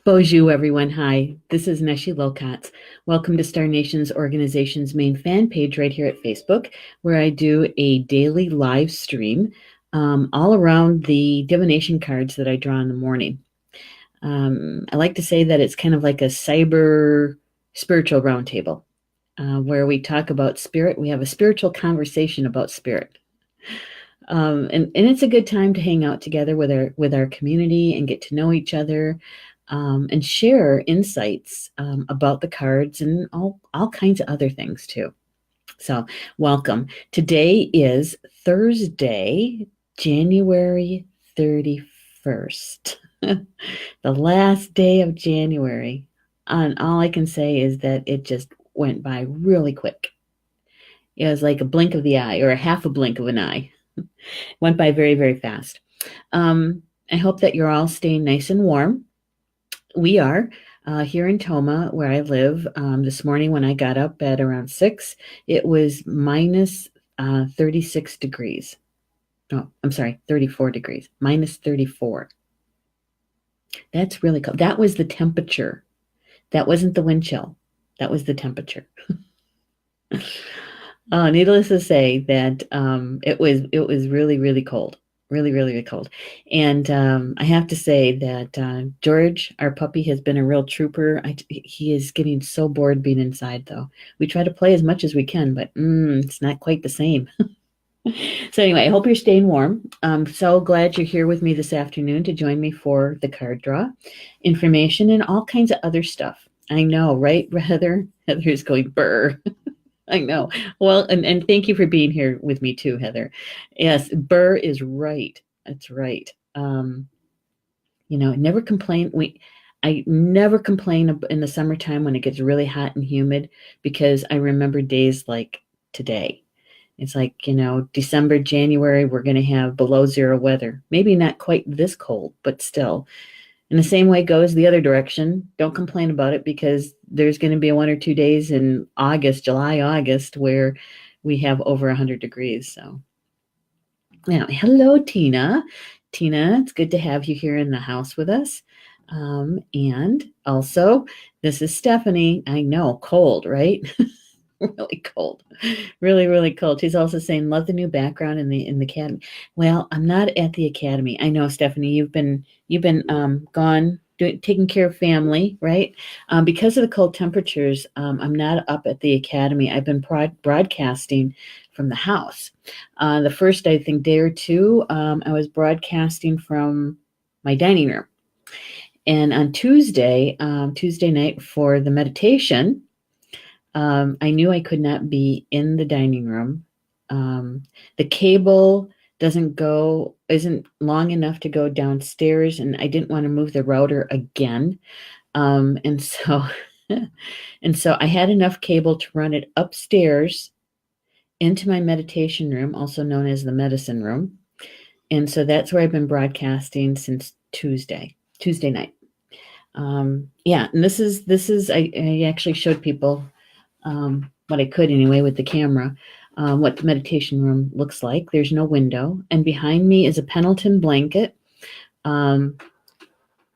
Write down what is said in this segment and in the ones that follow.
Bonjour, everyone. Hi, this is Neshi Lokotz. Welcome to Star Nations Organization's main fan page right here at Facebook, where I do a daily live stream all around the divination cards that I draw in the morning. I like to say that it's kind of like a cyber spiritual roundtable where we talk about spirit. We have a spiritual conversation about spirit. And it's a good time to hang out together with our community and get to know each other and share insights about the cards and all kinds of other things too. So, welcome. Today is Thursday, January 31st, the last day of January. And all I can say is that it just went by really quick. It was like a blink of the eye or a half a blink of an eye. Went by very, very fast. I hope that you're all staying nice and warm. We are here in Toma, where I live. This morning when I got up at around 6, it was minus 36 degrees. Oh, I'm sorry, 34 degrees, minus 34. That's really cold. That was the temperature. That wasn't the wind chill. That was the temperature. Needless to say that it was really, really cold. Really, really, really cold. And I have to say that George, our puppy, has been a real trooper. He is getting so bored being inside, though. We try to play as much as we can, but it's not quite the same. So anyway, I hope you're staying warm. I'm so glad you're here with me this afternoon to join me for the card draw, information, and all kinds of other stuff. I know, right, Heather? Heather's going, burr. I know. Well, and thank you for being here with me too, Heather. Yes, Burr is right. That's right. Never complain. I never complain in the summertime when it gets really hot and humid because I remember days like today. It's like, December, January, we're going to have below zero weather. Maybe not quite this cold, but still. In the same way goes the other direction. Don't complain about it because there's going to be 1 or 2 days in July, August, where we have over 100 degrees. So, now, hello, Tina. Tina, it's good to have you here in the house with us. And also, this is Stephanie. I know, cold, right? Really cold, really, really cold. She's also saying, love the new background in the academy. Well, I'm not at the academy. I know, Stephanie, you've been gone taking care of family, right? Because of the cold temperatures, I'm not up at the academy. I've been broadcasting from the house. The first, I think, day or two, I was broadcasting from my dining room. And on Tuesday night for the meditation, I knew I could not be in the dining room. The cable isn't long enough to go downstairs, and I didn't want to move the router again. And so I had enough cable to run it upstairs into my meditation room, also known as the medicine room. And so that's where I've been broadcasting since Tuesday night. Yeah, and this is I actually showed people what I could anyway with the camera, what the meditation room looks like. There's no window, and behind me is a Pendleton blanket.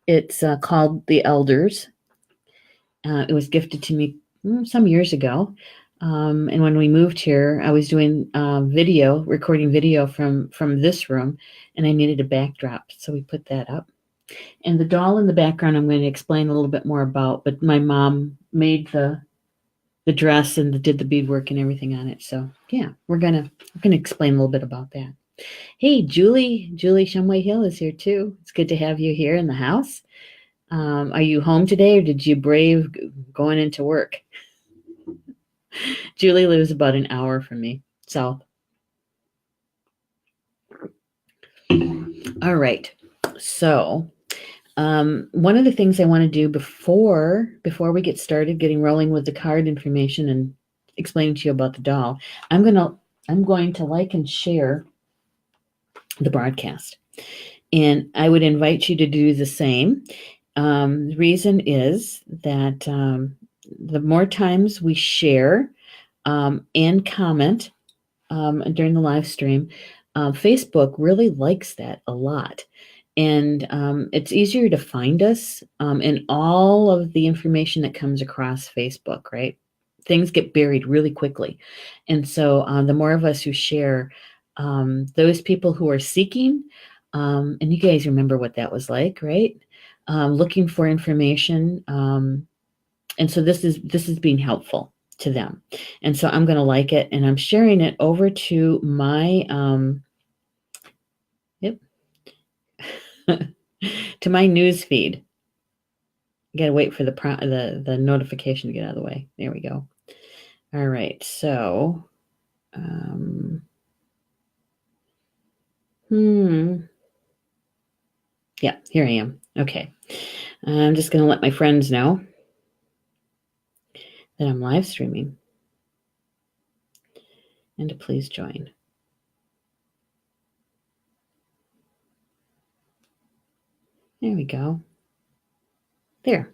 It's called the Elders. It was gifted to me some years ago, and when we moved here, I was doing recording video from this room, and I needed a backdrop, so we put that up. And the doll in the background, I'm going to explain a little bit more about, but my mom made the dress and did the beadwork and everything on it. So yeah, we're gonna explain a little bit about that. Hey, Julie Shumway Hill is here too. It's good to have you here in the house. Are you home today, or did you brave going into work? Julie lives about an hour from me, south. All right. So one of the things I want to do before we get started getting rolling with the card information and explaining to you about the doll, I'm going to like and share the broadcast. And I would invite you to do the same. The reason is that the more times we share and comment during the live stream, Facebook really likes that a lot. And it's easier to find us in all of the information that comes across Facebook, right? Things get buried really quickly. And so the more of us who share, those people who are seeking, and you guys remember what that was like, right? Looking for information. And so this is being helpful to them. And so I'm going to like it, and I'm sharing it over to my, yep, to my news feed. You got to wait for the notification to get out of the way. There we go. All right. So, yeah, here I am. Okay. I'm just going to let my friends know that I'm live streaming and to please join. There we go. There.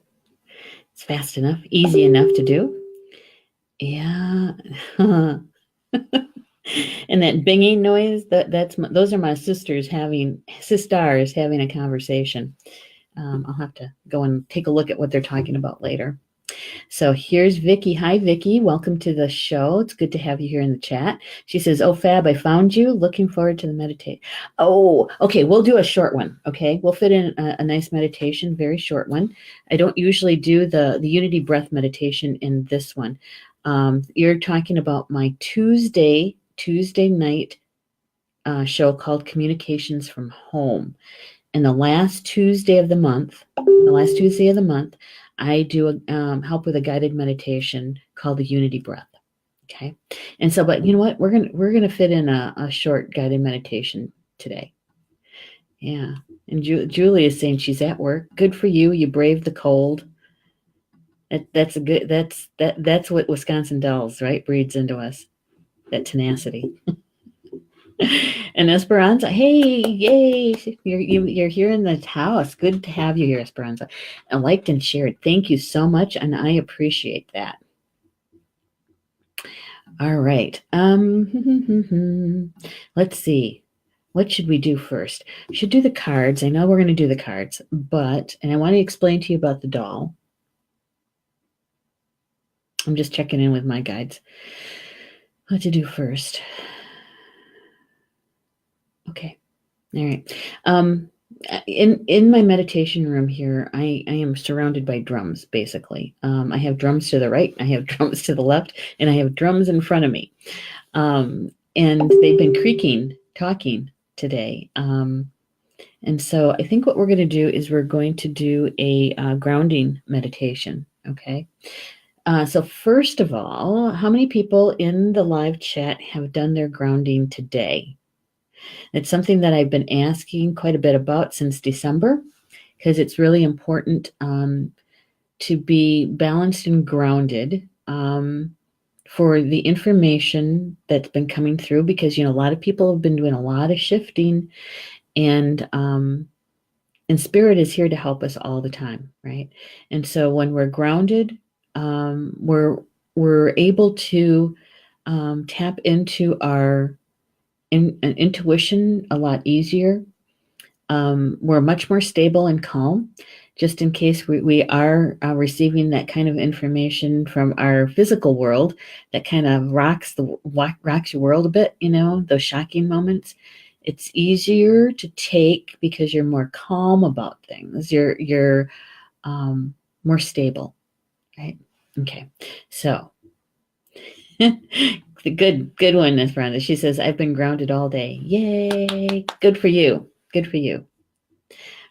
It's fast enough, easy enough to do. Yeah. And that binging noise, those are my sisters having a conversation. I'll have to go and take a look at what they're talking about later. So here's Vicky. Hi, Vicky. Welcome to the show. It's good to have you here in the chat. She says, "Oh, Fab, I found you. Looking forward to the meditate." Oh, okay. We'll do a short one. Okay, we'll fit in a nice meditation, very short one. I don't usually do the unity breath meditation in this one. You're talking about my Tuesday night show called Communications from Home. And the last Tuesday of the month, I do help with a guided meditation called the Unity Breath. Okay, and so, but you know what? We're gonna fit in a short guided meditation today. Yeah, and Julie is saying she's at work. Good for you. You braved the cold. That's what Wisconsin does, right? Breeds into us that tenacity. And Esperanza, hey, yay! You're here in the house. Good to have you here, Esperanza. And liked and shared. Thank you so much, and I appreciate that. All right. Let's see. What should we do first? We should do the cards. I know we're going to do the cards, and I want to explain to you about the doll. I'm just checking in with my guides. What to do first? Okay. All right. In my meditation room here, I am surrounded by drums, basically. I have drums to the right, I have drums to the left, and I have drums in front of me. And they've been creaking, talking today. And so I think what we're going to do is we're going to do a grounding meditation, okay? So first of all, how many people in the live chat have done their grounding today? It's something that I've been asking quite a bit about since December, because it's really important to be balanced and grounded for the information that's been coming through, because, a lot of people have been doing a lot of shifting, and Spirit is here to help us all the time, right? And so when we're grounded, we're able to tap into our intuition a lot easier. We're much more stable and calm, just in case we are receiving that kind of information from our physical world that kind of rocks your world a bit, those shocking moments. It's easier to take because you're more calm about things. You're more stable, right? Okay, so the good one is Brenda. She says, "I've been grounded all day." Yay! Good for you. Good for you.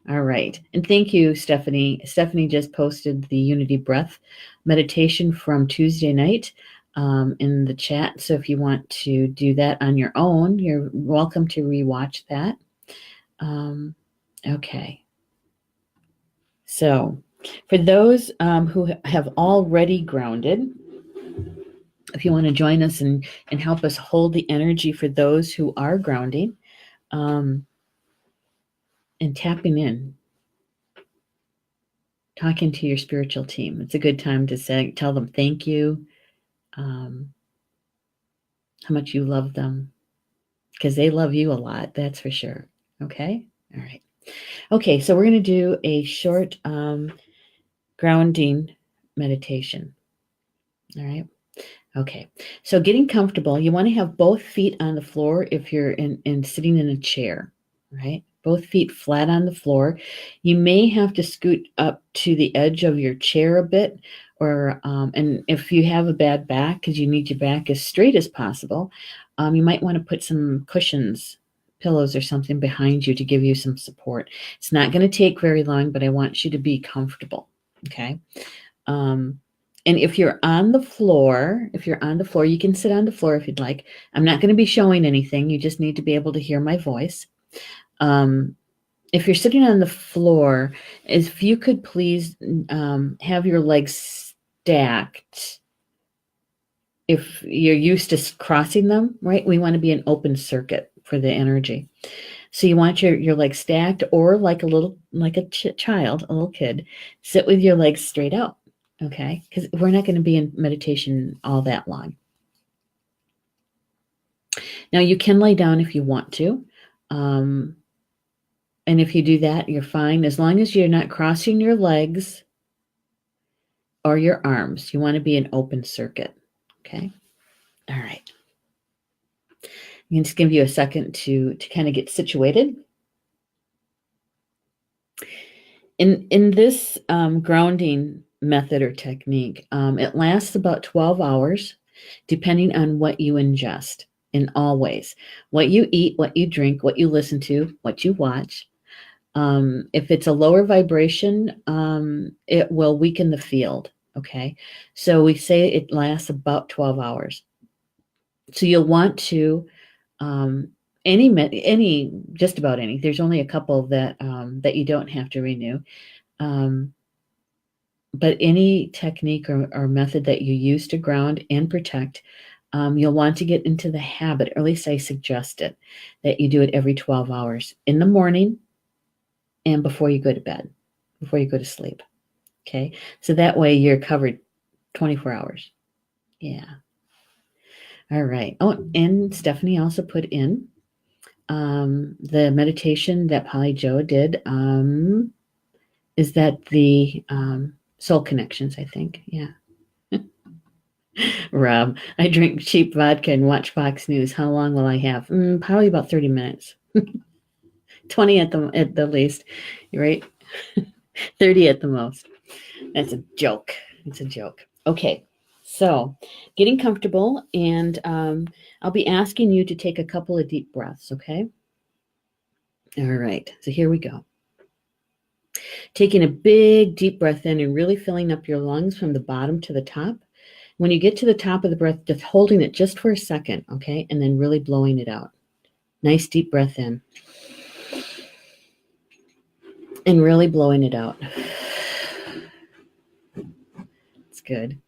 All right. And thank you, Stephanie. Stephanie just posted the Unity Breath meditation from Tuesday night in the chat. So if you want to do that on your own, you're welcome to rewatch that. Okay. So for those who have already grounded, if you want to join us and help us hold the energy for those who are grounding and tapping in, talking to your spiritual team. It's a good time to tell them thank you, how much you love them, because they love you a lot, that's for sure. Okay? All right. Okay, so we're going to do a short grounding meditation. All right. Okay. So getting comfortable, you want to have both feet on the floor if you're in sitting in a chair, right? Both feet flat on the floor. You may have to scoot up to the edge of your chair a bit, or and if you have a bad back, because you need your back as straight as possible, you might want to put some cushions, pillows, or something behind you to give you some support. It's not going to take very long, but I want you to be comfortable. Okay. Um, and if you're on the floor, you can sit on the floor if you'd like. I'm not going to be showing anything. You just need to be able to hear my voice. Um, if you're sitting on the floor, if you could please have your legs stacked. If you're used to crossing them, right? We want to be an open circuit for the energy. So you want your legs stacked, or like a child, a little kid, sit with your legs straight out. Okay, because we're not going to be in meditation all that long. Now you can lay down if you want to, and if you do that, you're fine as long as you're not crossing your legs or your arms. You want to be an open circuit. Okay, all right. I'm going to just give you a second to kind of get situated. In this grounding method or technique, it lasts about 12 hours, depending on what you ingest in all ways. What you eat, what you drink, what you listen to, what you watch. If it's a lower vibration, it will weaken the field. Okay. So we say it lasts about 12 hours. So you'll want to, just about any, there's only a couple that you don't have to renew. Um, but any technique or method that you use to ground and protect, you'll want to get into the habit, or at least I suggest it, that you do it every 12 hours in the morning and before you go to bed, before you go to sleep. Okay. So that way you're covered 24 hours. Yeah. All right. Oh, and Stephanie also put in the meditation that Polly Joe did. Is that the soul connections, I think. Yeah. Rob, I drink cheap vodka and watch Fox News. How long will I have? Probably about 30 minutes. 20 at the least, right? 30 at the most. That's a joke. It's a joke. Okay, so getting comfortable, and I'll be asking you to take a couple of deep breaths, okay? All right, so here we go. Taking a big deep breath in and really filling up your lungs from the bottom to the top. When you get to the top of the breath, just holding it just for a second, okay? And then really blowing it out. Nice deep breath in. And really blowing it out. It's good.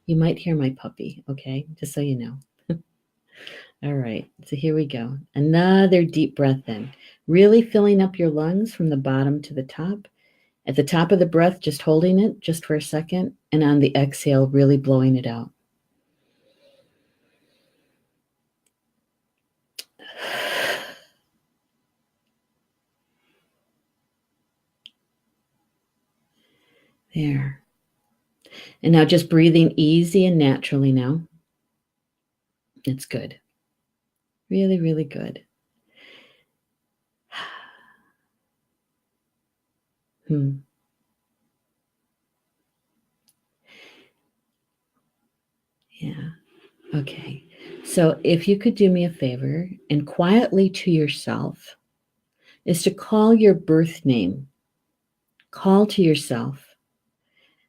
You might hear my puppy, okay? Just so you know. All right, so here we go. Another deep breath in. Really filling up your lungs from the bottom to the top. At the top of the breath, just holding it just for a second. And on the exhale, really blowing it out. There. And now just breathing easy and naturally now. It's good. Really, really good. Yeah. Okay. So if you could do me a favor and quietly to yourself is to call your birth name. Call to yourself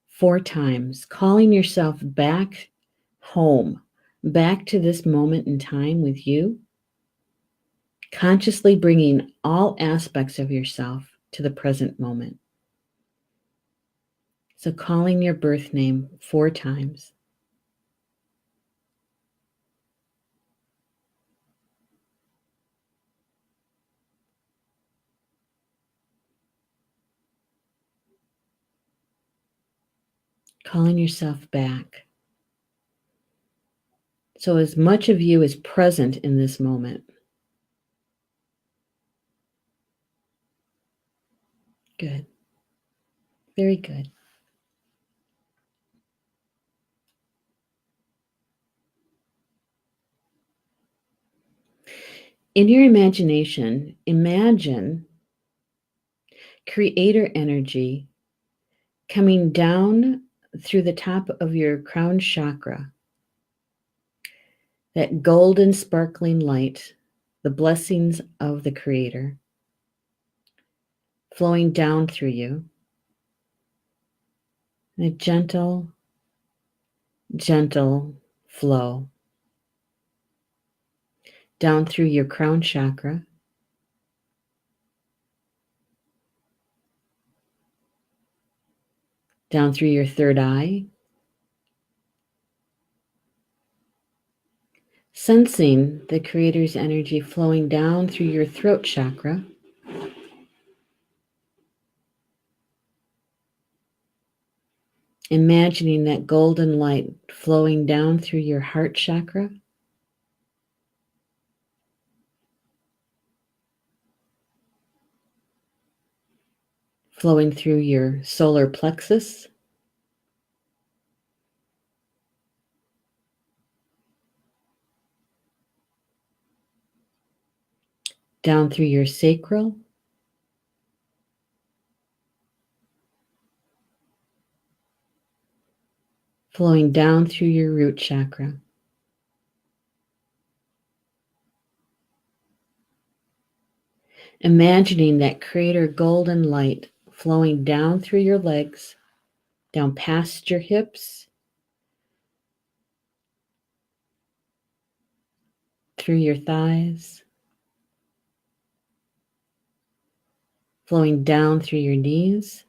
4 times, calling yourself back home, back to this moment in time with you, consciously bringing all aspects of yourself to the present moment. So calling your birth name 4 times. Calling yourself back. So as much of you is present in this moment. Good. Very good. In your imagination, imagine creator energy coming down through the top of your crown chakra, that golden sparkling light, the blessings of the creator flowing down through you in a gentle, gentle flow down through your crown chakra, down through your third eye, sensing the creator's energy flowing down through your throat chakra, imagining that golden light flowing down through your heart chakra, flowing through your solar plexus, down through your sacral, flowing down through your root chakra. Imagining that creator golden light flowing down through your legs, down past your hips, through your thighs, flowing down through your knees,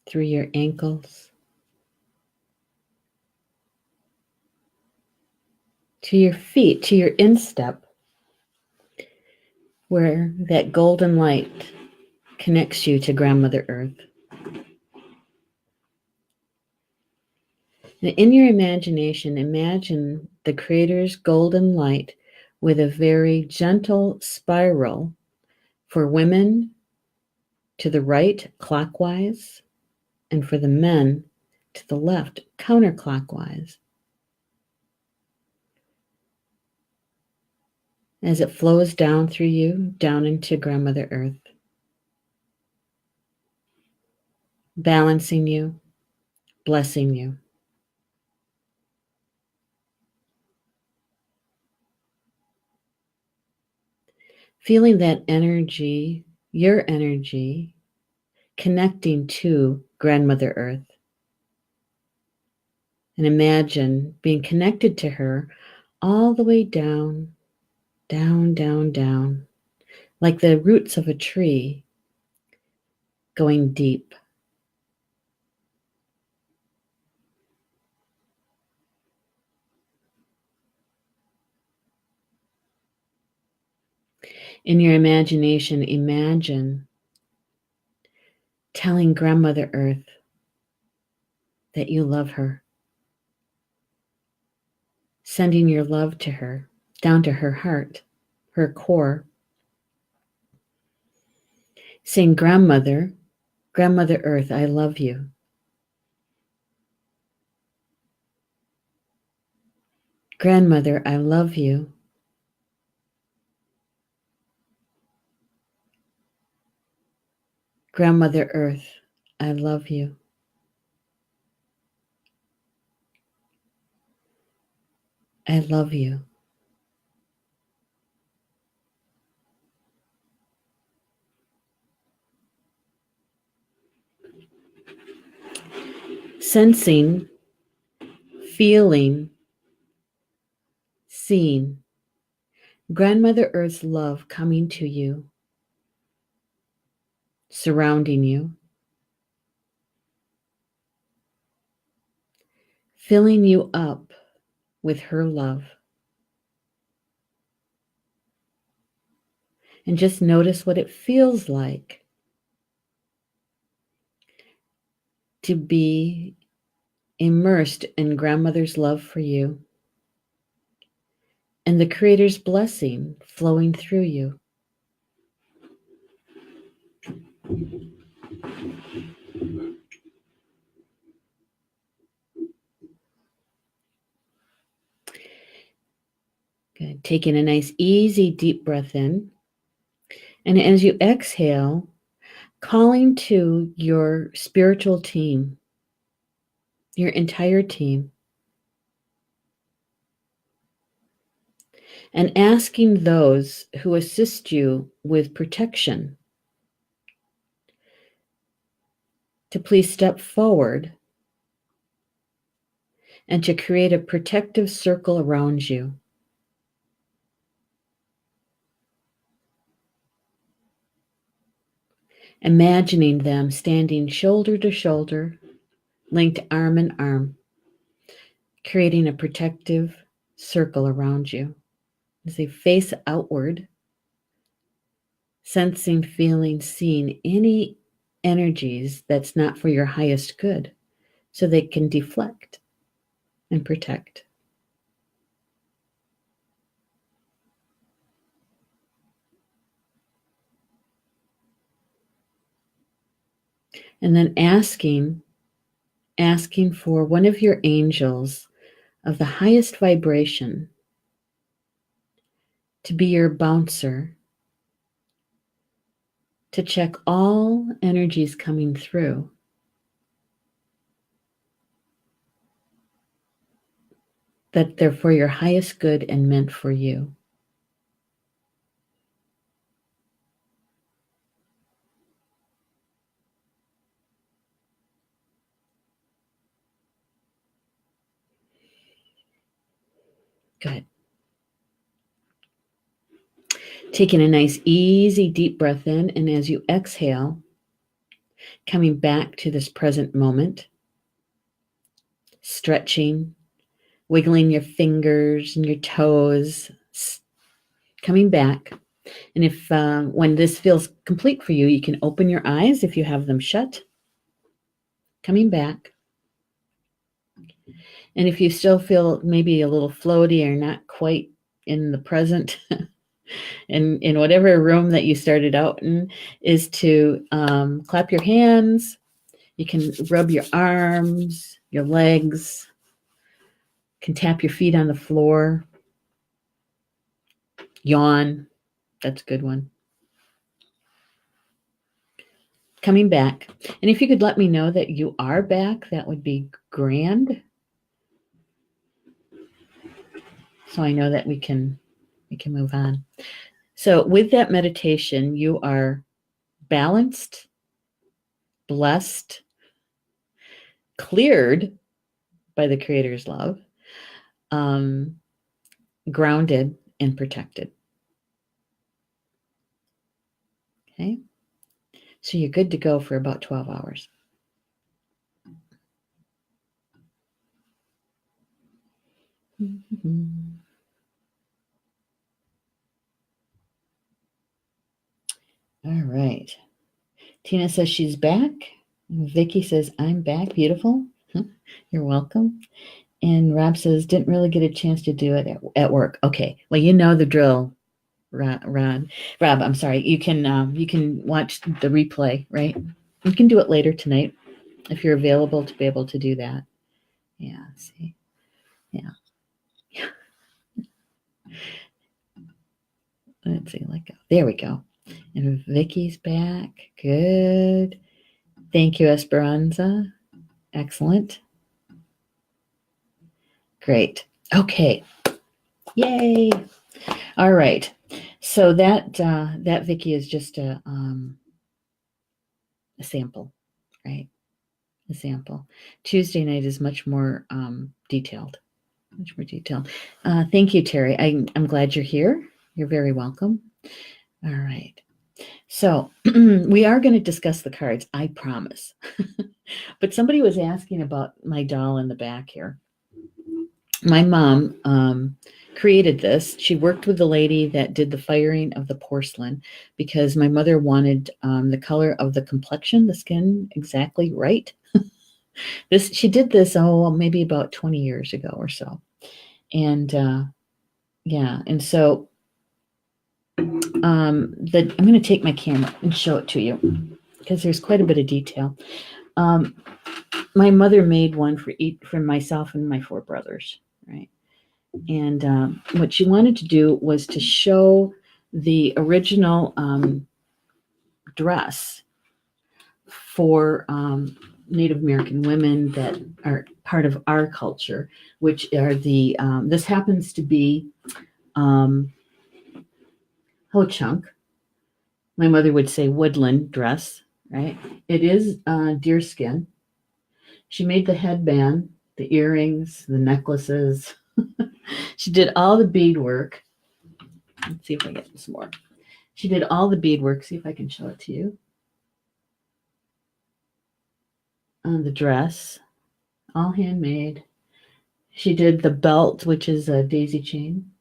through your ankles, to your feet, to your instep, where that golden light connects you to Grandmother Earth. And in your imagination, imagine the Creator's golden light with a very gentle spiral for women to the right, clockwise, and for the men to the left, counterclockwise. As it flows down through you, down into Grandmother Earth, balancing you, blessing you. Feeling that energy, your energy, connecting to Grandmother Earth. And imagine being connected to her all the way down, down, down, down, like the roots of a tree going deep. In your imagination, imagine telling Grandmother Earth that you love her, sending your love to her, down to her heart, her core, saying, Grandmother, Grandmother Earth, I love you. Grandmother, I love you. Grandmother Earth, I love you. I love you. Sensing, feeling, seeing Grandmother Earth's love coming to you, surrounding you, filling you up with her love. And just notice what it feels like to be immersed in Grandmother's love for you and the Creator's blessing flowing through you. Good. Taking a nice, easy, deep breath in. And as you exhale, calling to your spiritual team, your entire team, and asking those who assist you with protection to please step forward and to create a protective circle around you. Imagining them standing shoulder to shoulder, linked arm in arm, creating a protective circle around you. As they face outward, sensing, feeling, seeing any energies that's not for your highest good, so they can deflect and protect. And then asking for one of your angels of the highest vibration to be your bouncer, to check all energies coming through, that they're for your highest good and meant for you. Good. Taking a nice, easy, deep breath in, and as you exhale, coming back to this present moment, stretching, wiggling your fingers and your toes, coming back. And if when this feels complete for you, you can open your eyes if you have them shut, coming back. And if you still feel maybe a little floaty or not quite in the present, in whatever room that you started out in, is to clap your hands. You can rub your arms, your legs, can tap your feet on the floor, yawn. That's a good one. Coming back. And if you could let me know that you are back, that would be grand. So I know that we can move on. So with that meditation, you are balanced, blessed, cleared by the Creator's love, grounded, and protected. Okay? So you're good to go for about 12 hours. Mm-hmm. All right. Tina says she's back. Vicky says, I'm back. Beautiful. You're welcome. And Rob says, didn't really get a chance to do it at work. Okay. Well, you know the drill, Rob, I'm sorry. You can watch the replay, right? You can do it later tonight if you're available to be able to do that. Yeah. See? Yeah. Let's see. Let go. There we go. And Vicky's back. Good. Thank you, Esperanza. Excellent. Great. Okay. Yay. All right. So that Vicky is just a sample, right? A sample. Tuesday night is much more detailed. Much more detailed. Thank you, Terry. I'm glad you're here. You're very welcome. All right. So we are going to discuss the cards, I promise. But somebody was asking about my doll in the back here. My mom created this. She worked with the lady that did the firing of the porcelain because my mother wanted the color of the complexion, the skin, exactly right. She did this, maybe about 20 years ago or so. And yeah, and so I'm going to take my camera and show it to you because there's quite a bit of detail. My mother made one for myself and my 4 brothers, right? And what she wanted to do was to show the original dress for Native American women that are part of our culture, which are this happens to be ho-chunk. My mother would say woodland dress, right? It is deerskin. She made the headband, the earrings, the necklaces. She did all the beadwork. Let's see if I get this more. She did all the beadwork. See if I can show it to you. On the dress, all handmade. She did the belt, which is a daisy chain.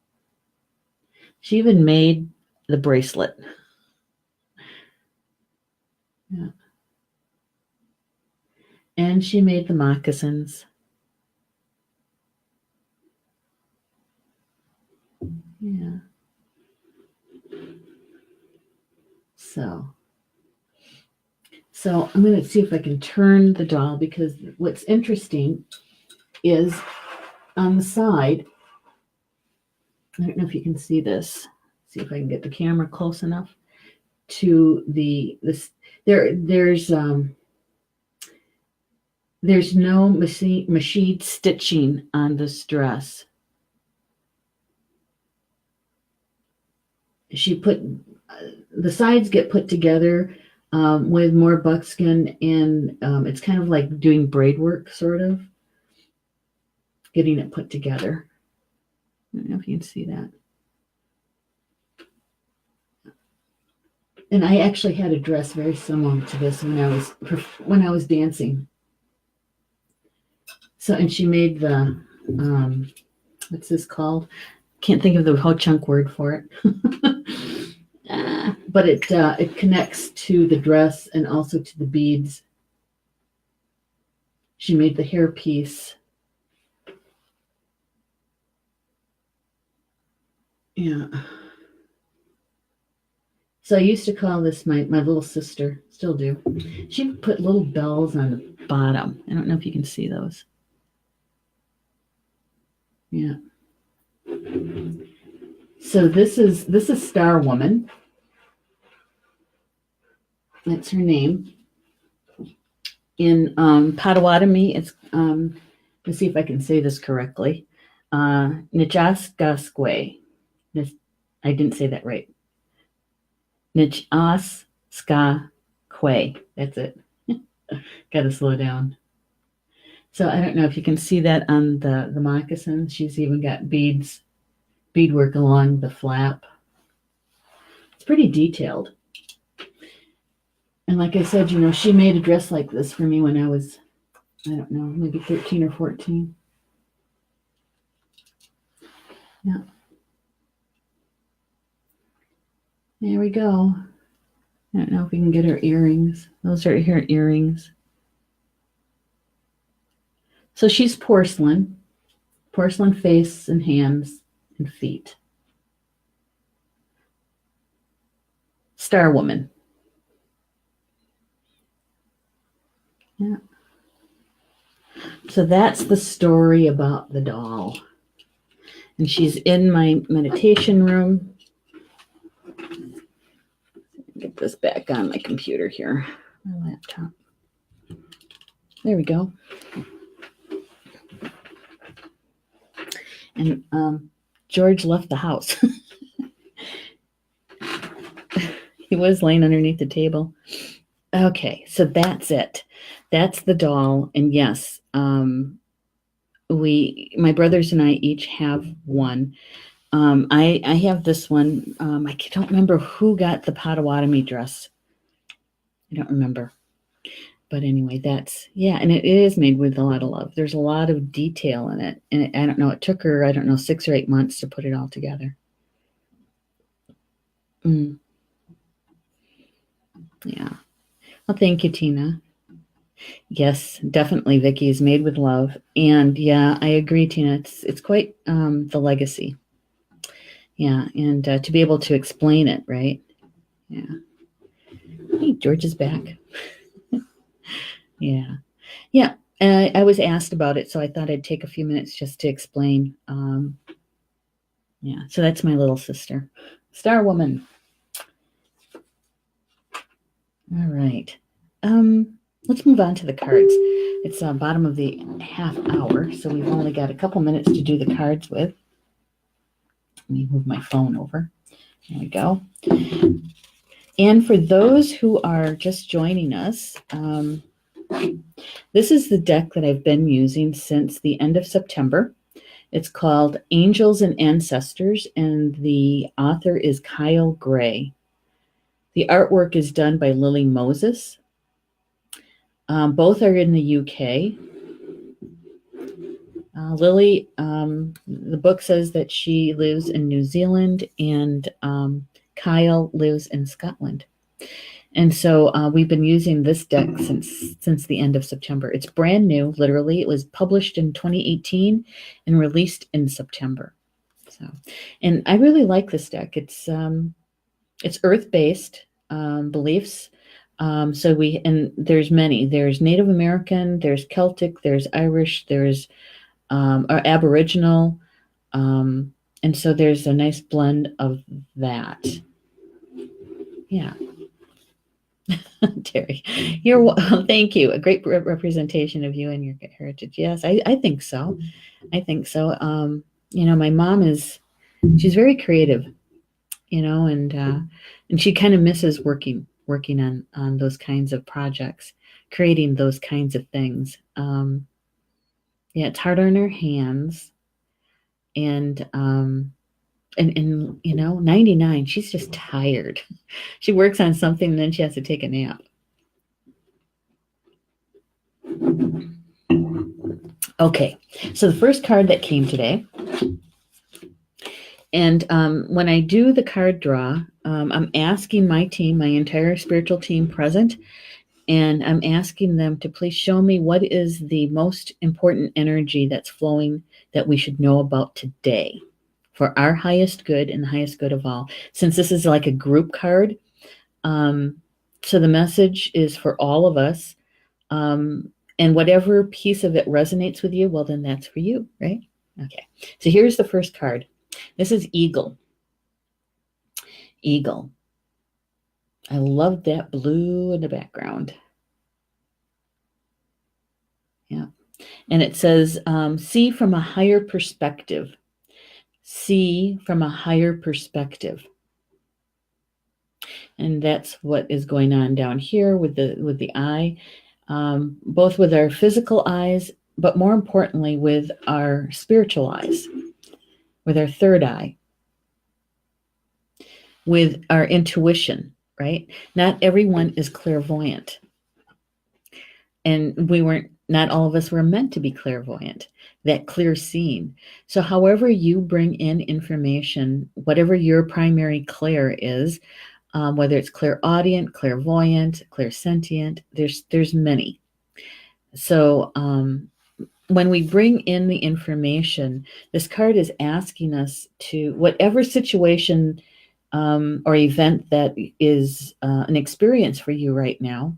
She even made the bracelet. Yeah. And she made the moccasins. Yeah. So I'm going to see if I can turn the doll, because what's interesting is on the side, I don't know if you can see this. See if I can get the camera close enough to there's no machine stitching on this dress. She put the sides get put together with more buckskin, and it's kind of like doing braid work, sort of getting it put together. I don't know if you can see that. And I actually had a dress very similar to this when I was dancing. So, and she made the what's this called? Can't think of the ho-chunk word for it. But it connects to the dress and also to the beads. She made the hairpiece. Yeah. So I used to call this my little sister, still do. She put little bells on the bottom. I don't know if you can see those. Yeah. So this is Star Woman. That's her name. In Potawatomi, it's let's see if I can say this correctly. Nichaskasque. I didn't say that right. Nichaskasque. That's it. Got to slow down. So I don't know if you can see that on the moccasins. She's even got beadwork along the flap. It's pretty detailed. And like I said, she made a dress like this for me when I was, I don't know, maybe 13 or 14. Yeah. There we go. I don't know if we can get her earrings. Those are her earrings. So she's porcelain face and hands and feet. Star Woman. Yeah. So that's the story about the doll. And she's in my meditation room. Get this back on my computer here, my laptop. There we go. And George left the house. He was laying underneath the table. Okay, so that's it. That's the doll. And yes, my brothers and I each have one. I have this one. I don't remember who got the Potawatomi dress. I don't remember. But anyway, and it is made with a lot of love. There's a lot of detail in it. And I don't know, it took her, 6 or 8 months to put it all together. Yeah. Well, thank you, Tina. Yes, definitely, Vicki, is made with love. And yeah, I agree, Tina. It's quite the legacy. Yeah, and to be able to explain it, right? Yeah. Hey, George is back. Yeah. Yeah. I was asked about it, so I thought I'd take a few minutes just to explain. Yeah, so that's my little sister, Star Woman. All right. Let's move on to the cards. It's bottom of the half hour, so we've only got a couple minutes to do the cards with. Let me move my phone over. There we go. And for those who are just joining us, this is the deck that I've been using since the end of September. It's called Angels and Ancestors, and the author is Kyle Gray. The artwork is done by Lily Moses. Both are in the UK. Lily, the book says that she lives in New Zealand, and Kyle lives in Scotland. And so we've been using this deck since the end of September. It's brand new, literally. It was published in 2018 and released in September. So, and I really like this deck. It's earth-based beliefs. And there's many. There's Native American, there's Celtic, there's Irish, there's Aboriginal, and so there's a nice blend of that. Yeah. Terry, thank you. A great representation of you and your heritage. Yes, I think so. I think so. My mom she's very creative, and she kind of misses working on those kinds of projects, creating those kinds of things. Yeah, it's hard on her hands, and 99, she's just tired. She works on something and then she has to take a nap. Okay, so the first card that came today, and when I do the card draw, I'm asking my team, my entire spiritual team present, and I'm asking them to please show me what is the most important energy that's flowing that we should know about today for our highest good and the highest good of all. Since this is like a group card, so the message is for all of us. And whatever piece of it resonates with you, well, then that's for you, right? Okay. So here's the first card. This is Eagle. Eagle. I love that blue in the background. Yeah. And it says, see from a higher perspective. See from a higher perspective. And that's what is going on down here with the eye. Both with our physical eyes, but more importantly, with our spiritual eyes, with our third eye, with our intuition, right? Not everyone is clairvoyant. And not all of us were meant to be clairvoyant, that clear seeing. So however you bring in information, whatever your primary clair is, whether it's clairaudient, clairvoyant, clairsentient, there's many. So when we bring in the information, this card is asking us to, whatever situation or event that is an experience for you right now,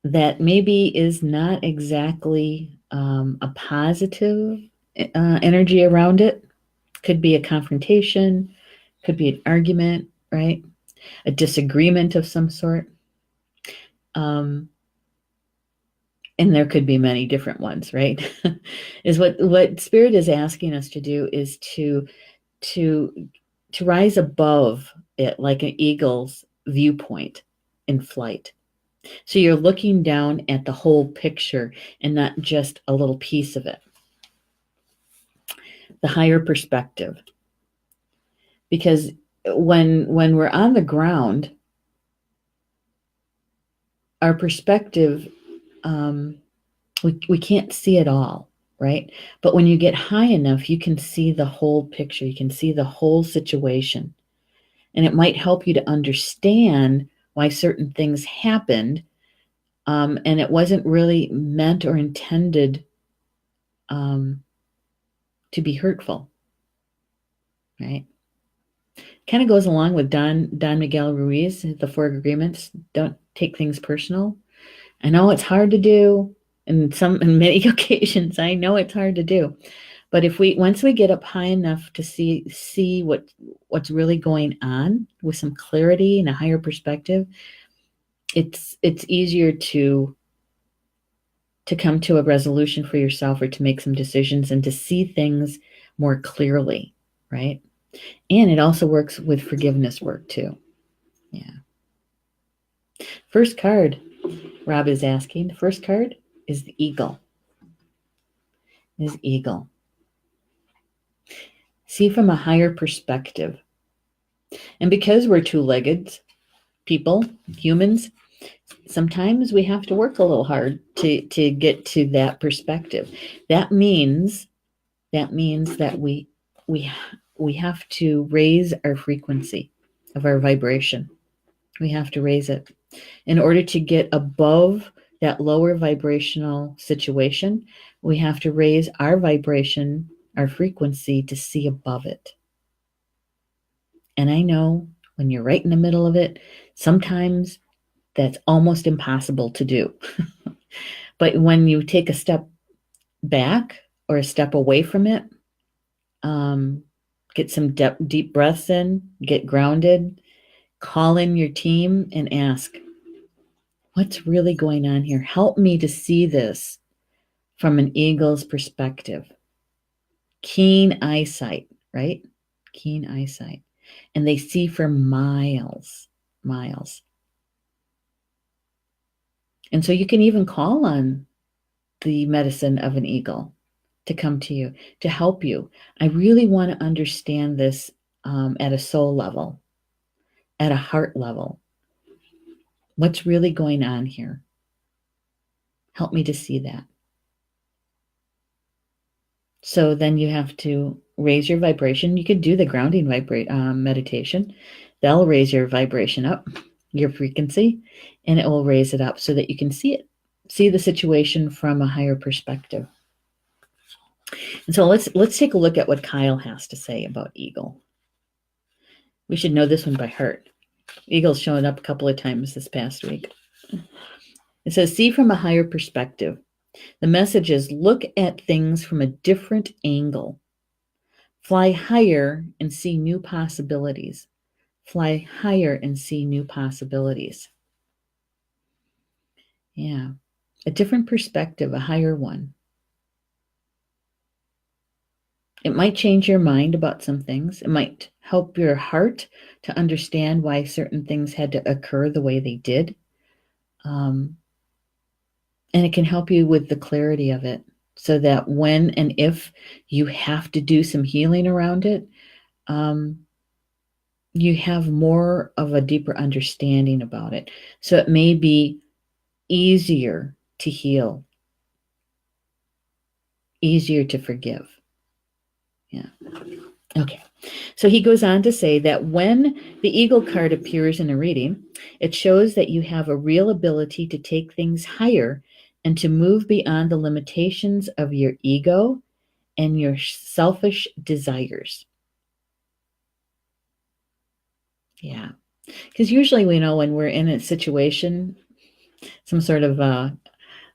that maybe is not exactly a positive energy around it. Could be a confrontation, could be an argument, right? A disagreement of some sort. And there could be many different ones, right? Is what Spirit is asking us to do is to rise above it like an eagle's viewpoint in flight. So you're looking down at the whole picture and not just a little piece of it. The higher perspective. Because when we're on the ground, our perspective, we can't see it all, right? But when you get high enough, you can see the whole picture. You can see the whole situation. And it might help you to understand why certain things happened. And it wasn't really meant or intended to be hurtful. right? Kind of goes along with Don Miguel Ruiz, the Four Agreements. Don't take things personal. I know it's hard to do, and in many occasions, I know it's hard to do. But if we once we get up high enough to see what's really going on with some clarity and a higher perspective, it's easier to come to a resolution for yourself or to make some decisions and to see things more clearly, right? And it also works with forgiveness work too. Yeah. First card, Rob is asking. The first card is the eagle. Eagle. See from a higher perspective. And because we're two-legged people, humans, sometimes we have to work a little hard to get to that perspective. That means that we have to raise our frequency of our vibration. We have to raise it in order to get above that lower vibrational situation. We have to raise our vibration, our frequency, to see above it. And I know when you're right in the middle of it, sometimes that's almost impossible to do. But when you take a step back or a step away from it, get some deep breaths in, get grounded, call in your team and ask, what's really going on here? Help me to see this from an eagle's perspective. Keen eyesight, right? Keen eyesight. And they see for miles. And so you can even call on the medicine of an eagle to come to you, to help you. I really want to understand this at a soul level, at a heart level. What's really going on here? Help me to see that. So then you have to raise your vibration. You could do the grounding meditation. They'll raise your vibration up, your frequency, and it will raise it up so that you can see the situation from a higher perspective. And so let's take a look at what Kyle has to say about eagle. We should know this one by heart. Eagle's showing up a couple of times this past week. It says, see from a higher perspective. The message is, look at things from a different angle. Fly higher and see new possibilities. Fly higher and see new possibilities. Yeah. A different perspective, a higher one. It might change your mind about some things. It might help your heart to understand why certain things had to occur the way they did. And it can help you with the clarity of it so that when and if you have to do some healing around it, you have more of a deeper understanding about it. So it may be easier to heal, easier to forgive. Yeah. Okay. So he goes on to say that when the eagle card appears in a reading, it shows that you have a real ability to take things higher and to move beyond the limitations of your ego and your selfish desires. Yeah. Because usually we know when we're in a situation, some sort of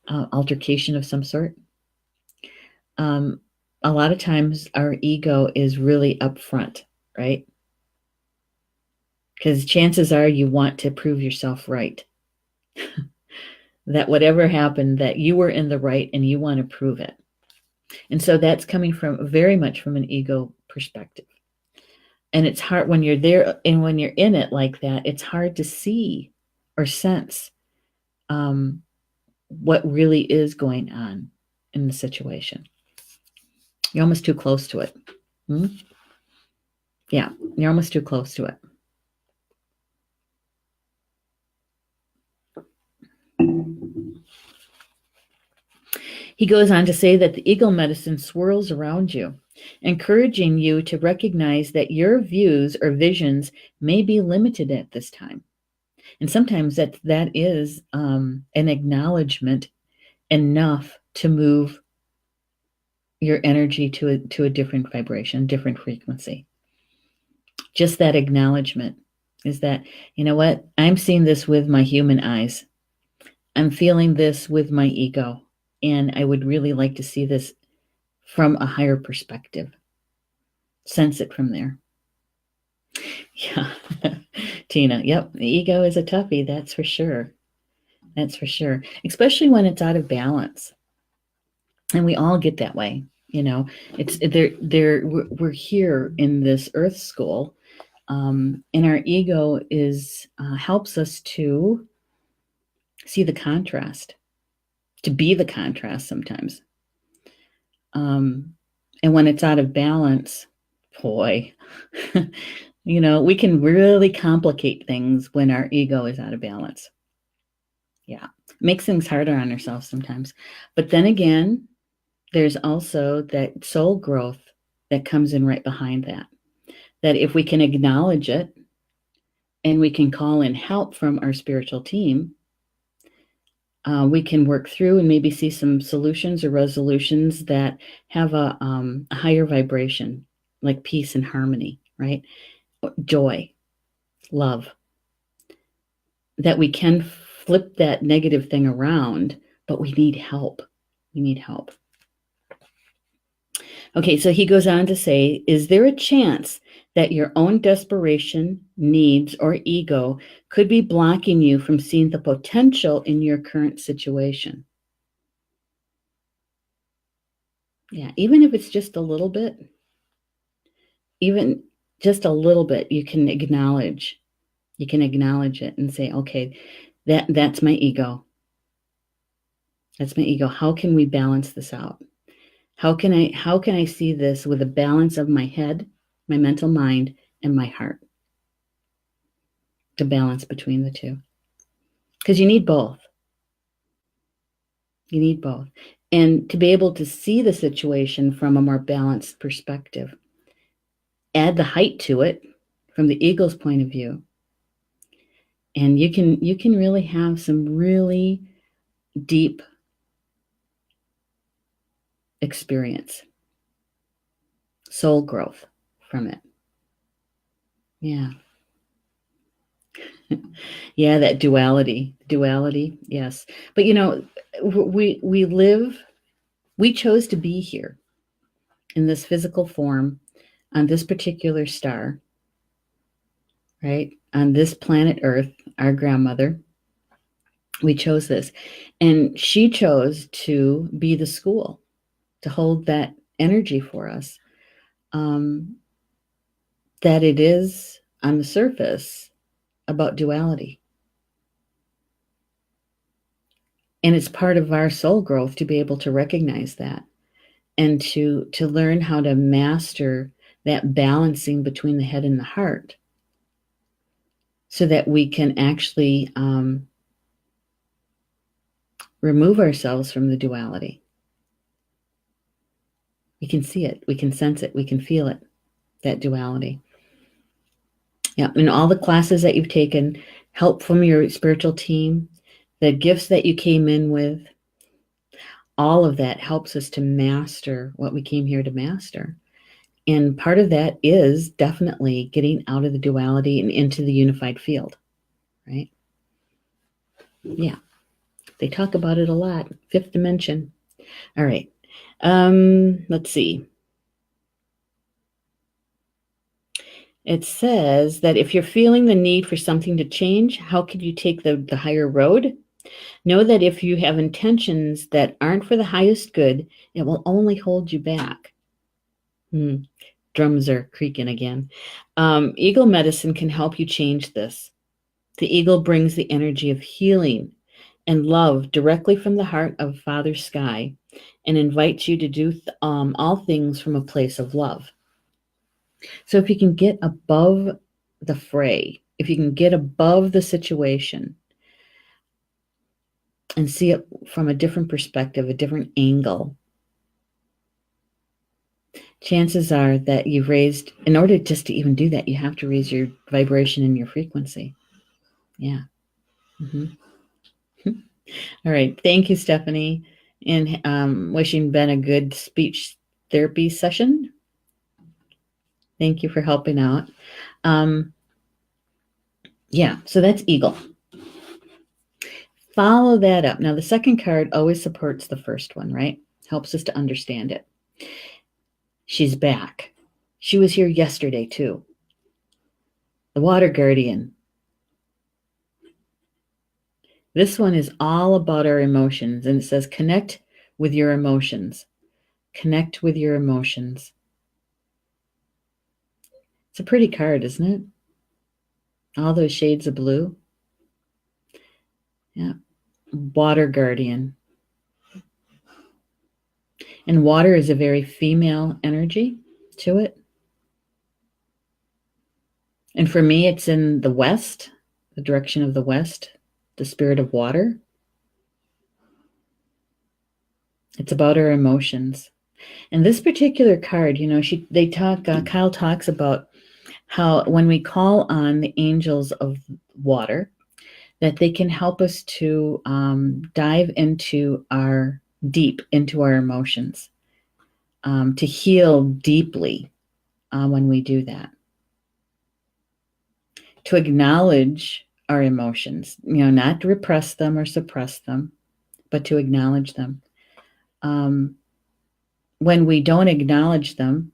altercation of some sort, a lot of times our ego is really upfront, right? Because chances are you want to prove yourself right. That whatever happened, that you were in the right and you want to prove it. And so that's coming from very much from an ego perspective. And it's hard when you're there and when you're in it like that, it's hard to see or sense what really is going on in the situation. You're almost too close to it. Yeah, you're almost too close to it. He goes on to say that the eagle medicine swirls around you, encouraging you to recognize that your views or visions may be limited at this time. And sometimes that is an acknowledgement enough to move your energy to a different vibration, different frequency. Just that acknowledgement is that, you know what? I'm seeing this with my human eyes. I'm feeling this with my ego. And I would really like to see this from a higher perspective. Sense it from there. Yeah. Tina, yep. The ego is a toughie. That's for sure. That's for sure. Especially when it's out of balance. And we all get that way. You know, it's we're here in this earth school. And our ego is helps us to see the contrast, to be the contrast sometimes. And when it's out of balance, boy, you know, we can really complicate things when our ego is out of balance. Yeah, makes things harder on ourselves sometimes. But then again, there's also that soul growth that comes in right behind that. That if we can acknowledge it and we can call in help from our spiritual team, we can work through and maybe see some solutions or resolutions that have a higher vibration, like peace and harmony, right? Joy, love. That we can flip that negative thing around, but we need help. We need help. Okay, so he goes on to say, is there a chance that your own desperation, needs, or ego could be blocking you from seeing the potential in your current situation? Yeah, even if it's just a little bit, even just a little bit, you can acknowledge it and say, okay, that's my ego. That's my ego. How can we balance this out? How can I see this with a balance of my head, my mental mind, and my heart? The balance between the two. Because you need both. You need both. And to be able to see the situation from a more balanced perspective, add the height to it from the ego's point of view. And you can really have some really deep experience, soul growth from it. Yeah. Yeah, that duality, yes. But you know, we chose to be here in this physical form on this particular star, right? On this planet Earth, our grandmother, we chose this. And she chose to be the school, to hold that energy for us. That it is on the surface about duality. And it's part of our soul growth to be able to recognize that and to learn how to master that balancing between the head and the heart so that we can actually remove ourselves from the duality. We can see it, we can sense it, we can feel it, that duality. Yeah, in all the classes that you've taken, help from your spiritual team, the gifts that you came in with, all of that helps us to master what we came here to master. And part of that is definitely getting out of the duality and into the unified field, right? Yeah, they talk about it a lot. Fifth dimension. All right. Let's see. It says that if you're feeling the need for something to change, how could you take the higher road? Know that if you have intentions that aren't for the highest good, it will only hold you back. Drums are creaking again. Eagle medicine can help you change this. The eagle brings the energy of healing and love directly from the heart of Father Sky and invites you to do all things from a place of love. So if you can get above the fray, if you can get above the situation and see it from a different perspective, a different angle, chances are that you've raised, in order just to even do that, you have to raise your vibration and your frequency. Yeah. Mm-hmm. All right. Thank you, Stephanie. And wishing Ben a good speech therapy session. Thank you for helping out. Yeah, so that's eagle. Follow that up. Now, the second card always supports the first one, right? Helps us to understand it. She's back. She was here yesterday, too. The water guardian. This one is all about our emotions, and it says connect with your emotions. Connect with your emotions. It's a pretty card, isn't it? All those shades of blue. Yeah. Water guardian. And water is a very female energy to it. And for me, it's in the west, the direction of the west, the spirit of water. It's about our emotions. And this particular card, Kyle talks about how when we call on the angels of water, that they can help us to dive into our emotions, to heal deeply when we do that, to acknowledge our emotions, not to repress them or suppress them, but to acknowledge them. When we don't acknowledge them,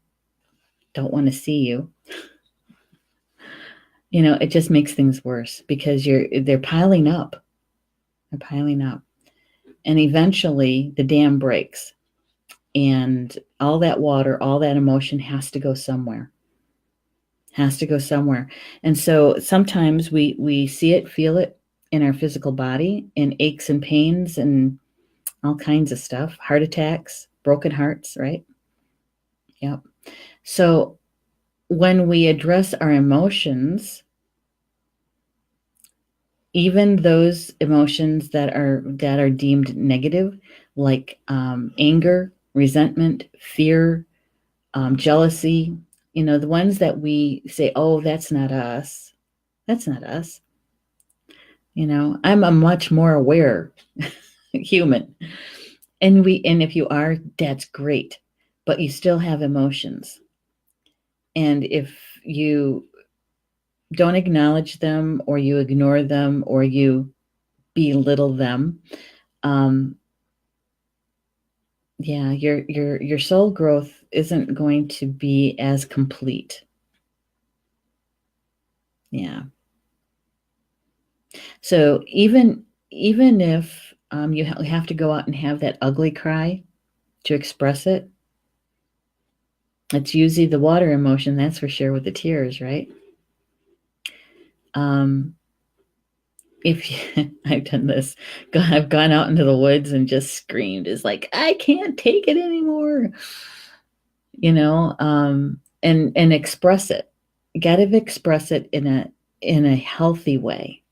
don't want to see you, it just makes things worse because they're piling up. They're piling up. And eventually the dam breaks and all that water, all that emotion has to go somewhere. And so sometimes we see it, feel it in our physical body, in aches and pains and all kinds of stuff, heart attacks, broken hearts, right? Yep. So when we address our emotions, even those emotions that are deemed negative, like anger, resentment, fear, jealousy, the ones that we say, oh, that's not us. That's not us. I'm a much more aware human. And if you are, that's great. But you still have emotions. And if you don't acknowledge them or you ignore them or you belittle them, yeah, your soul growth isn't going to be as complete. Yeah. So even if you have to go out and have that ugly cry to express it, it's usually the water emotion, that's for sure, with the tears, right? If you, I've done this, I've gone out into the woods and just screamed. It's like I can't take it anymore, and express it. You got to express it in a healthy way,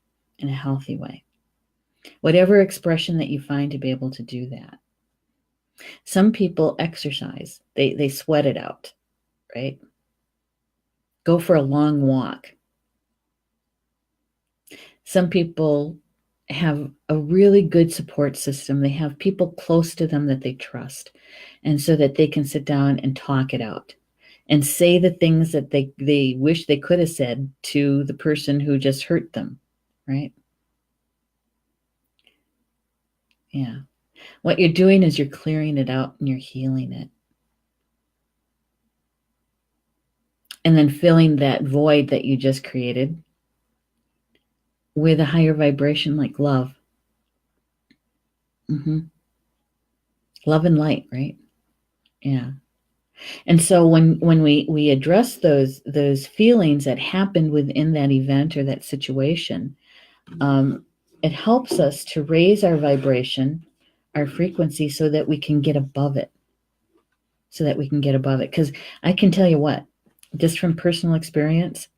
Whatever expression that you find to be able to do that. Some people exercise; they sweat it out, right? Go for a long walk. Some people have a really good support system. They have people close to them that they trust, and so that they can sit down and talk it out and say the things that they wish they could have said to the person who just hurt them, right? Yeah. What you're doing is you're clearing it out and you're healing it. And then filling that void that you just created with a higher vibration like love. Mm-hmm. Love and light, right? Yeah. And so when we address those feelings that happened within that event or that situation, it helps us to raise our vibration, our frequency, so that we can get above it. Because I can tell you what, just from personal experience,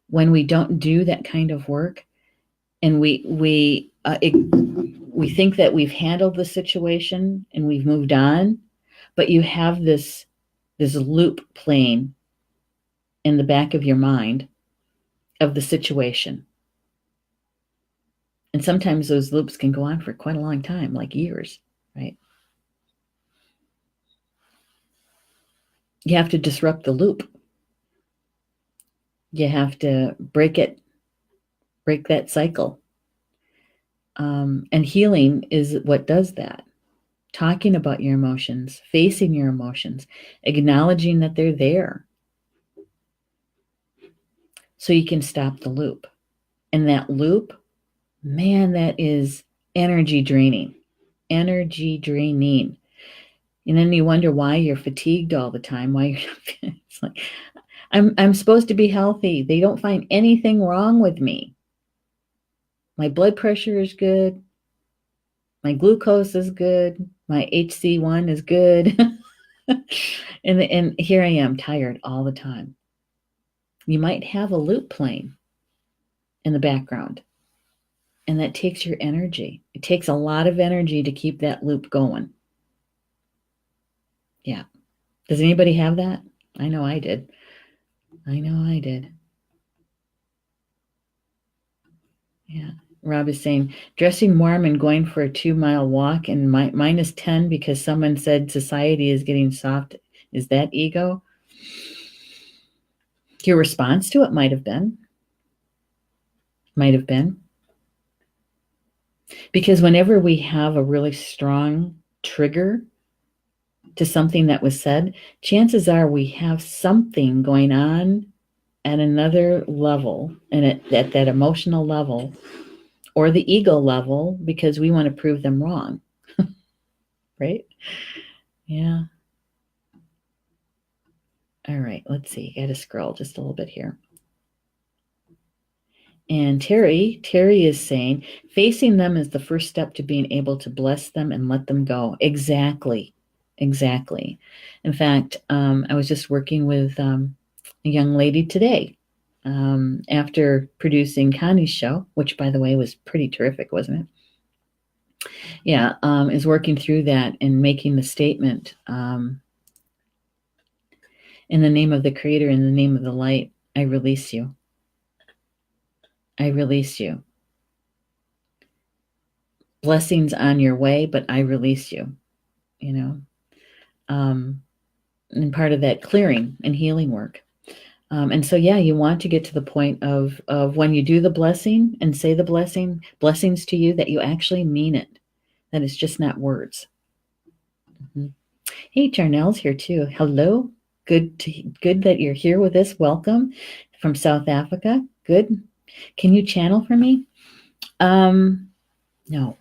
when we don't do that kind of work, and we think that we've handled the situation and we've moved on, but you have this loop playing in the back of your mind of the situation. And sometimes those loops can go on for quite a long time, like years, right? You have to disrupt the loop. You have to break that cycle. And healing is what does that. Talking about your emotions, facing your emotions, acknowledging that they're there so you can stop the loop. And that loop, man, that is energy draining. Energy draining. And then you wonder why you're fatigued all the time. Why you're it's like I'm supposed to be healthy. They don't find anything wrong with me. My blood pressure is good. My glucose is good. My HC1 is good. and here I am, tired all the time. You might have a loop playing in the background, and that takes your energy. It takes a lot of energy to keep that loop going. Yeah. Does anybody have that? I know I did. Yeah. Rob is saying, dressing warm and going for a 2-mile walk and minus 10 because someone said society is getting soft. Is that ego? Your response to it might have been. Because whenever we have a really strong trigger to something that was said, chances are we have something going on at another level, and at that emotional level or the ego level, because we want to prove them wrong. Right? Yeah. All right, let's see. Got to scroll just a little bit here. And Terry is saying, facing them is the first step to being able to bless them and let them go. Exactly. In fact, I was just working with a young lady today after producing Connie's show, which, by the way, was pretty terrific, wasn't it? Yeah, is working through that and making the statement, in the name of the Creator, in the name of the light, I release you. I release you. Blessings on your way, but I release you, and part of that clearing and healing work. And so, yeah, you want to get to the point of when you do the blessing and say the blessings to you, that you actually mean it, that it's just not words. Mm-hmm. Hey, Charnel's here too. Hello. Good that you're here with us. Welcome from South Africa. Good. Can you channel for me? No.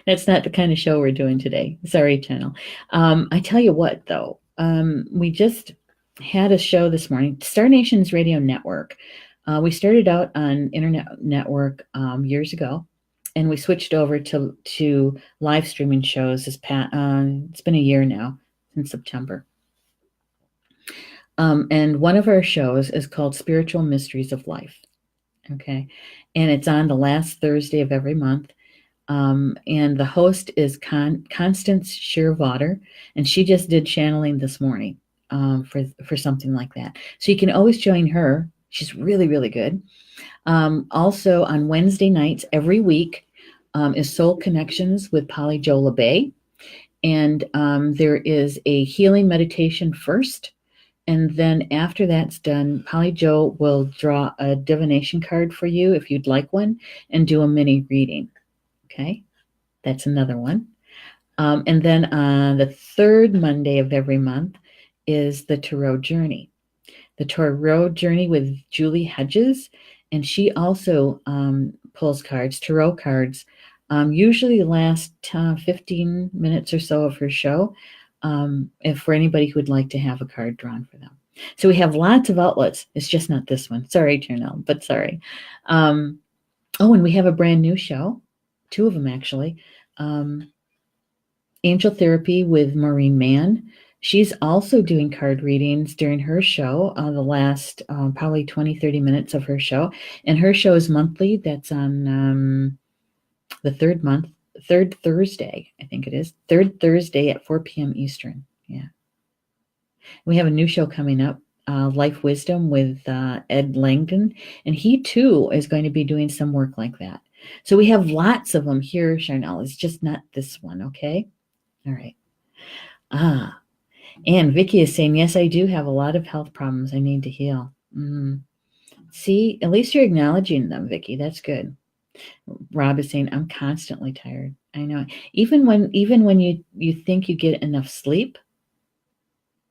That's not the kind of show we're doing today. Sorry, channel. I tell you what, though, we just had a show this morning, Star Nations Radio Network. We started out on Internet Network years ago, and we switched over to live streaming shows. It's been a year now, since September. And one of our shows is called Spiritual Mysteries of Life. Okay, and it's on the last Thursday of every month. And the host is Constance Shearwater, and she just did channeling this morning for something like that. So you can always join her. She's really, really good. Also on Wednesday nights every week is Soul Connections with Polly Jo LeBay. And there is a healing meditation first. And then after that's done, Polly Jo will draw a divination card for you if you'd like one, and do a mini reading. Okay, that's another one. And then on the third Monday of every month is the Tarot Journey. The Tarot Journey with Julie Hedges, and she also pulls cards, tarot cards, usually the last 15 minutes or so of her show, if for anybody who would like to have a card drawn for them. So we have lots of outlets. It's just not this one. Sorry, Turnell, but sorry. And we have a brand new show. 2 of them, actually. Angel Therapy with Maureen Mann. She's also doing card readings during her show, the last probably 20-30 minutes of her show. And her show is monthly. That's on the third Thursday, I think it is. Third Thursday at 4 p.m. Eastern. Yeah. We have a new show coming up, Life Wisdom with Ed Langdon. And he, too, is going to be doing some work like that. So we have lots of them here, Charnel. It's just not this one, okay? All right. And Vicky is saying, yes, I do have a lot of health problems I need to heal. See, at least you're acknowledging them, Vicky. That's good. Rob is saying, I'm constantly tired. I know. Even when you think you get enough sleep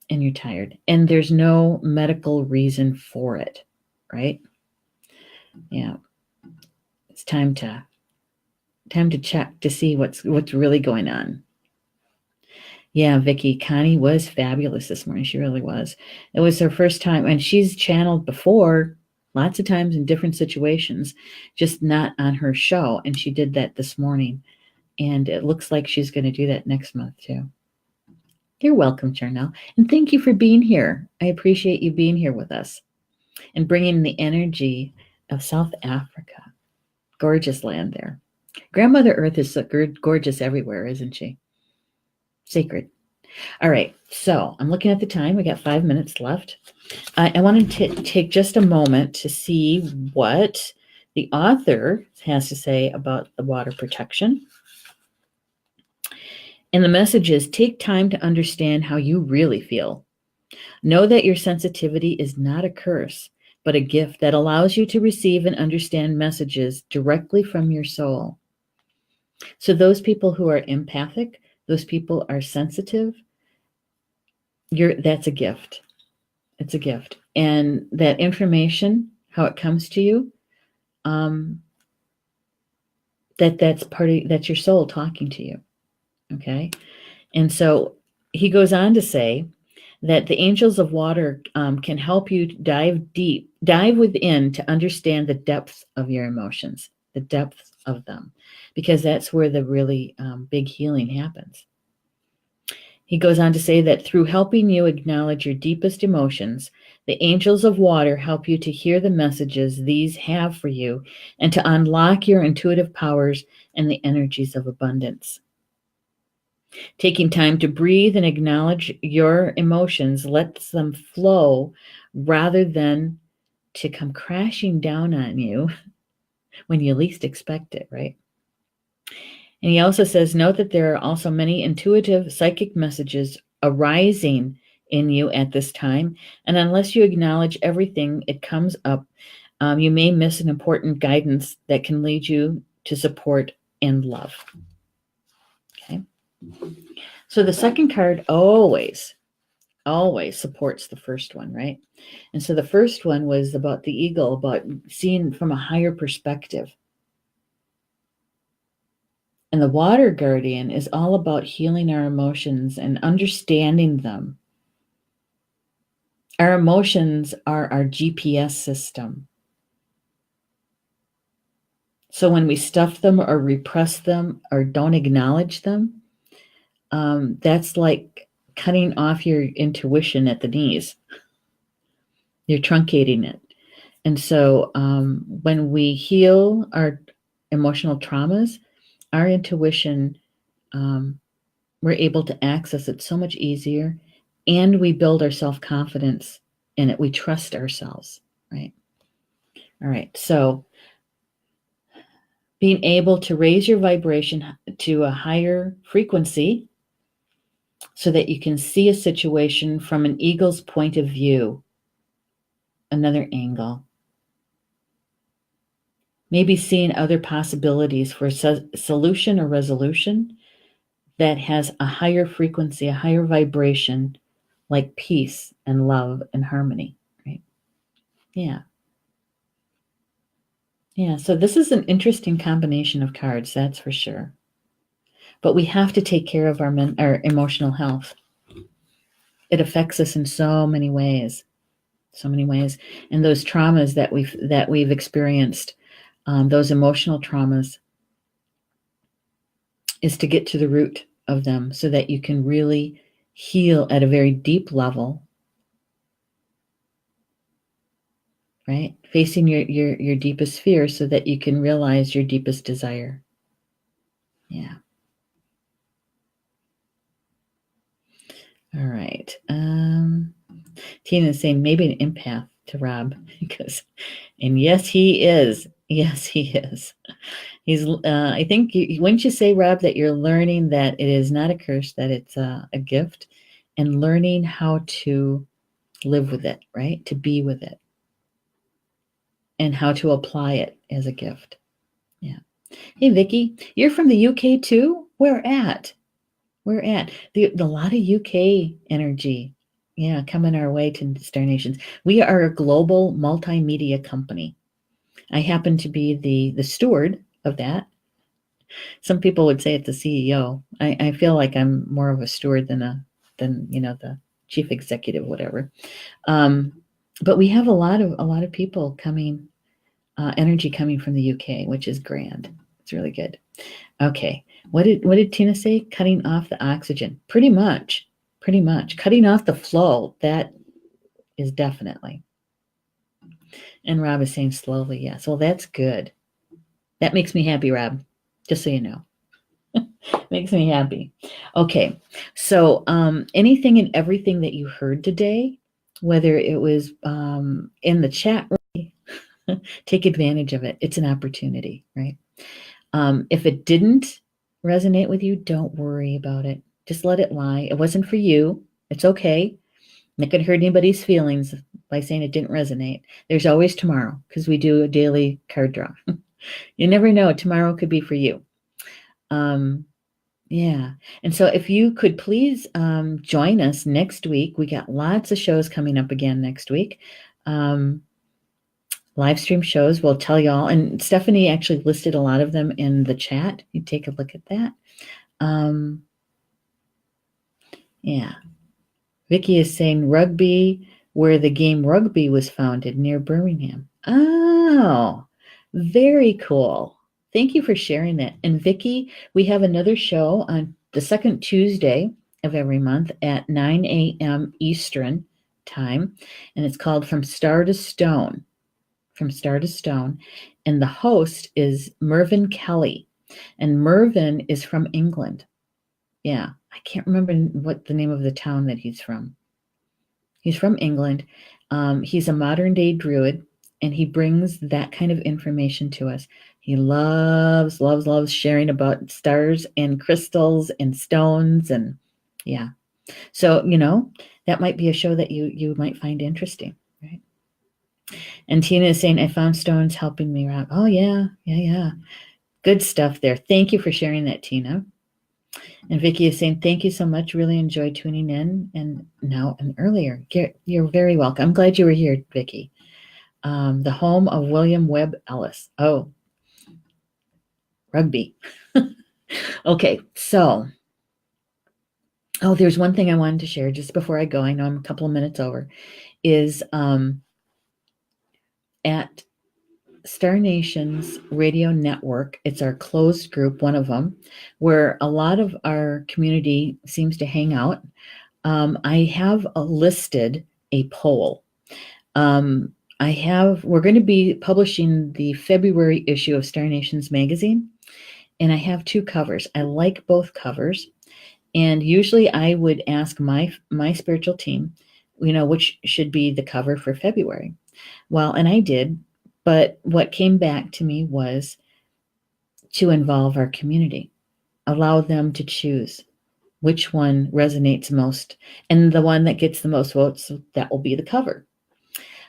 and you're tired, and there's no medical reason for it, right? Yeah. It's time to check to see what's really going on. Yeah, Vicky, Connie was fabulous this morning. She really was. It was her first time, and she's channeled before lots of times in different situations, just not on her show. And she did that this morning. And it looks like she's going to do that next month too. You're welcome, Charnel. And thank you for being here. I appreciate you being here with us and bringing the energy of South Africa. Gorgeous land there. Grandmother Earth is so gorgeous everywhere, isn't she? Sacred. All right, so I'm looking at the time. We got 5 minutes left. I wanted to take just a moment to see what the author has to say about the water protection. And the message is, take time to understand how you really feel. Know that your sensitivity is not a curse, but a gift that allows you to receive and understand messages directly from your soul. So those people who are empathic, those people are sensitive, that's a gift. It's a gift. And that information, how it comes to you, that's your soul talking to you. Okay. And so he goes on to say that the angels of water can help you dive within to understand the depth of your emotions, the depth of them, because that's where the really big healing happens. He goes on to say that through helping you acknowledge your deepest emotions, the angels of water help you to hear the messages these have for you and to unlock your intuitive powers and the energies of abundance. Taking time to breathe and acknowledge your emotions lets them flow rather than to come crashing down on you when you least expect it, right? And he also says, note that there are also many intuitive psychic messages arising in you at this time. And unless you acknowledge everything it comes up, you may miss an important guidance that can lead you to support and love. Okay. So the second card always supports the first one, right? And so the first one was about the eagle, about seeing from a higher perspective. And the water guardian is all about healing our emotions and understanding them. Our emotions are our GPS system. So when we stuff them or repress them or don't acknowledge them, that's like cutting off your intuition at the knees. You're truncating it. And so when we heal our emotional traumas, our intuition, we're able to access it so much easier, and we build our self-confidence in it. We trust ourselves, right? All right. So being able to raise your vibration to a higher frequency so that you can see a situation from an eagle's point of view, another angle. Maybe seeing other possibilities for solution or resolution that has a higher frequency, a higher vibration, like peace and love and harmony, right? Yeah. Yeah, so this is an interesting combination of cards, that's for sure. But we have to take care of our emotional health. It affects us in so many ways, and those traumas that we've experienced, those emotional traumas, is to get to the root of them so that you can really heal at a very deep level, right? Facing your deepest fear so that you can realize your deepest desire. Yeah. All right. Tina is saying maybe an empath to Rob because, and yes, he is. Yes, he is. He's. I think wouldn't you say, Rob, that you're learning that it is not a curse, that it's a gift, and learning how to live with it, right? To be with it. and how to apply it as a gift. Yeah. Hey, Vicky, you're from the UK too? Where at? Where at? The lot of UK energy. Yeah, coming our way to Star Nations. We are a global multimedia company. I happen to be the steward of that. Some people would say it's the CEO. I feel like I'm more of a steward than the chief executive, whatever. But we have a lot of people coming, energy coming from the UK, which is grand. It's really good. Okay, what did Tina say? Cutting off the oxygen. Pretty much. Cutting off the flow. That is definitely. And Rob is saying slowly, yes. Well, that's good. That makes me happy, Rob. Just so you know. Makes me happy. Okay, so anything and everything that you heard today, whether it was in the chat room, take advantage of it. It's an opportunity, right? If it didn't resonate with you, don't worry about it. Just let it lie. It wasn't for you. It's okay. I'm not going to hurt anybody's feelings by saying it didn't resonate. There's always tomorrow because we do a daily card draw. You never know. Tomorrow could be for you. Yeah. And so if you could please join us next week. We got lots of shows coming up again next week. Live stream shows, we'll tell y'all. And Stephanie actually listed a lot of them in the chat. You take a look at that. Yeah. Vicky is saying rugby, where the game rugby was founded near Birmingham. Oh, very cool. Thank you for sharing that. And Vicky, we have another show on the second Tuesday of every month at 9 a.m. Eastern time. And it's called From Star to Stone. From Star to Stone. And the host is Mervyn Kelly. And Mervyn is from England. Yeah, I can't remember what the name of the town that he's from. He's from England. He's a modern day druid, and he brings that kind of information to us. He loves sharing about stars and crystals and stones, and yeah. So, that might be a show that you might find interesting, right? And Tina is saying, I found stones helping me, Rob. Oh, yeah. Good stuff there. Thank you for sharing that, Tina. And Vicky is saying, thank you so much. Really enjoyed tuning in and now and earlier. You're very welcome. I'm glad you were here, Vicky. The home of William Webb Ellis. Oh, rugby. Okay, so, there's one thing I wanted to share just before I go. I know I'm a couple of minutes over. Is at Star Nations Radio Network, it's our closed group, one of them, where a lot of our community seems to hang out. I have listed a poll. We're going to be publishing the February issue of Star Nations magazine, and I have two covers. I like both covers, and usually I would ask my spiritual team, which should be the cover for February. Well, and I did. But what came back to me was to involve our community, allow them to choose which one resonates most. And the one that gets the most votes, that will be the cover.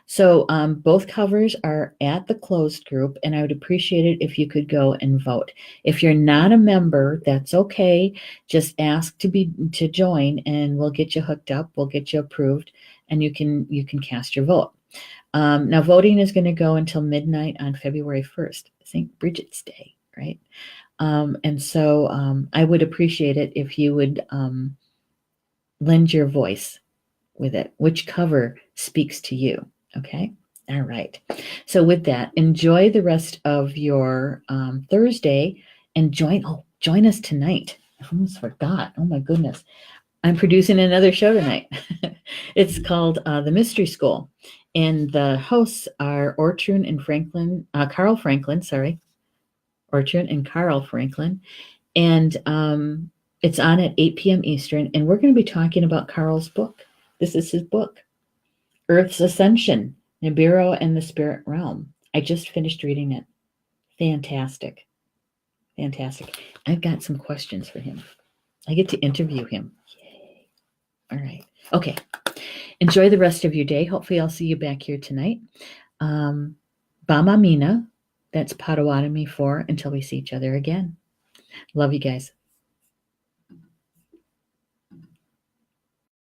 So both covers are at the closed group, and I would appreciate it if you could go and vote. If you're not a member, that's okay. Just ask to join, and we'll get you hooked up. We'll get you approved, and you can cast your vote. Now, voting is going to go until midnight on February 1st, St. Bridget's Day, right? And so I would appreciate it if you would lend your voice with it. Which cover speaks to you, okay? All right. So with that, enjoy the rest of your Thursday, and join us tonight. I almost forgot. Oh, my goodness. I'm producing another show tonight. It's called The Mystery School. And the hosts are Ortrun and Carl Franklin. Ortrun and Carl Franklin. And it's on at 8 p.m. Eastern. And we're going to be talking about Carl's book. This is his book, Earth's Ascension, Nibiru and the Spirit Realm. I just finished reading it. Fantastic. I've got some questions for him. I get to interview him. Yay. All right. Okay. Enjoy the rest of your day. Hopefully I'll see you back here tonight. Bamamina, that's Potawatomi for until we see each other again. Love you guys.